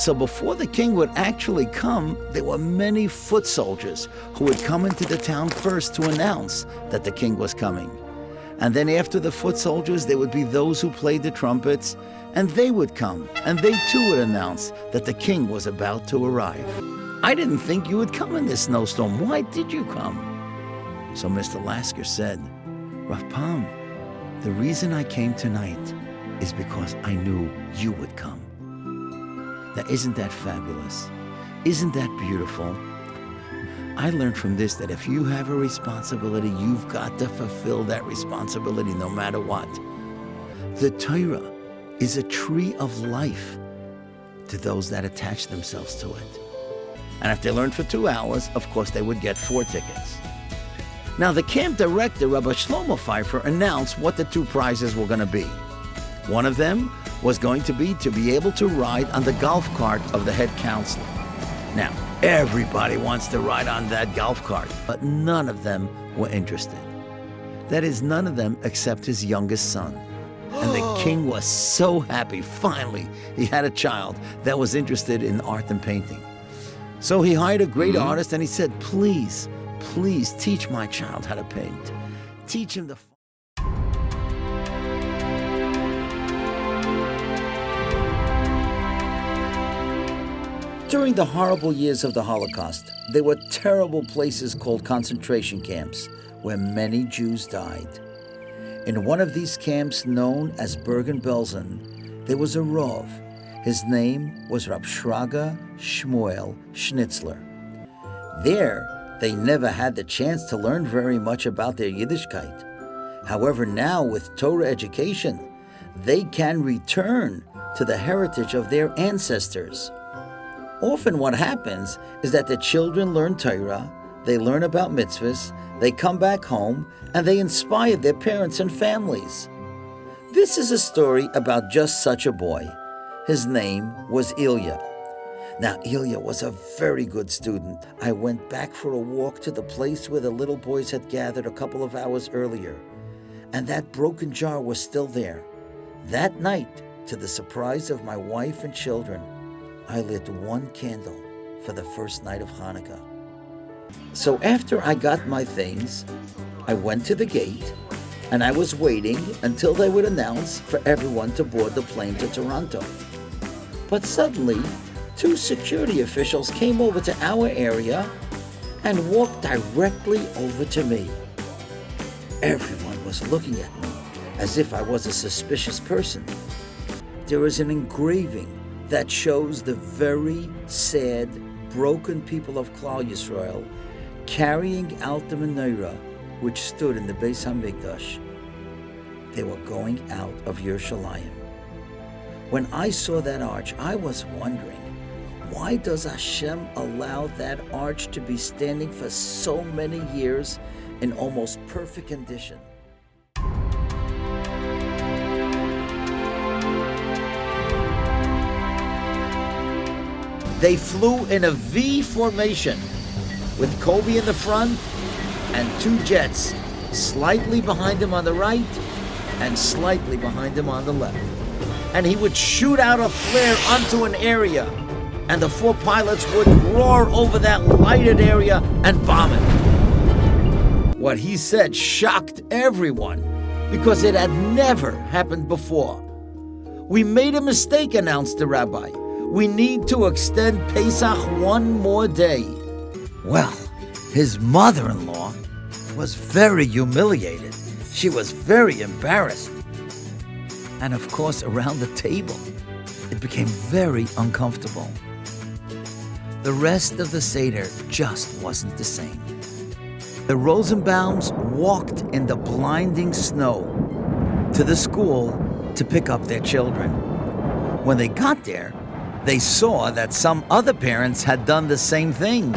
So before the king would actually come, there were many foot soldiers who would come into the town first to announce that the king was coming. And then after the foot soldiers, there would be those who played the trumpets, and they would come, and they too would announce that the king was about to arrive. I didn't think you would come in this snowstorm. Why did you come? So Mr. Lasker said, Rav Pam, the reason I came tonight is because I knew you would come. Now, isn't that fabulous? Isn't that beautiful? I learned from this that if you have a responsibility, you've got to fulfill that responsibility no matter what. The Torah is a tree of life to those that attach themselves to it. And if they learned for 2 hours, of course they would get 4 tickets. Now, the camp director, Rabbi Shlomo Pfeiffer, announced what the 2 prizes were going to be. One of them was going to be able to ride on the golf cart of the head counselor. Now, everybody wants to ride on that golf cart, but none of them were interested. That is, none of them except his youngest son. And the king was so happy. Finally, he had a child that was interested in art and painting. So he hired a great artist and he said, please, please teach my child how to paint. Teach him the... During the horrible years of the Holocaust, there were terrible places called concentration camps where many Jews died. In one of these camps, known as Bergen-Belsen, there was a Rav. His name was Rab Shraga Shmuel Schnitzler. There, they never had the chance to learn very much about their Yiddishkeit. However, now with Torah education, they can return to the heritage of their ancestors. Often what happens is that the children learn Torah, they learn about mitzvahs, they come back home, and they inspire their parents and families. This is a story about just such a boy. His name was Ilya. Now, Ilya was a very good student. I went back for a walk to the place where the little boys had gathered a couple of hours earlier, and that broken jar was still there. That night, to the surprise of my wife and children, I lit 1 candle for the first night of Hanukkah. So after I got my things, I went to the gate and I was waiting until they would announce for everyone to board the plane to Toronto. But suddenly, 2 security officials came over to our area and walked directly over to me. Everyone was looking at me as if I was a suspicious person. There is an engraving that shows the very sad, broken people of Klal Yisrael carrying out the menorah which stood in the Beis HaMikdash. They were going out of Yerushalayim. When I saw that arch, I was wondering, why does Hashem allow that arch to be standing for so many years in almost perfect condition? They flew in a V formation with Kobe in the front and 2 jets slightly behind him on the right and slightly behind him on the left. And he would shoot out a flare onto an area, and the 4 pilots would roar over that lighted area and bomb it. What he said shocked everyone because it had never happened before. We made a mistake, announced the rabbi. We need to extend Pesach 1 more day. Well, his mother-in-law was very humiliated. She was very embarrassed. And of course, around the table, it became very uncomfortable. The rest of the Seder just wasn't the same. The Rosenbaums walked in the blinding snow to the school to pick up their children. When they got there, they saw that some other parents had done the same thing,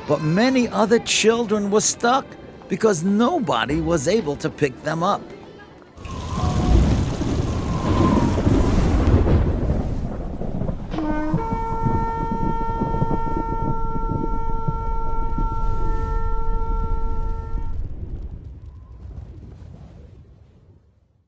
but many other children were stuck because nobody was able to pick them up.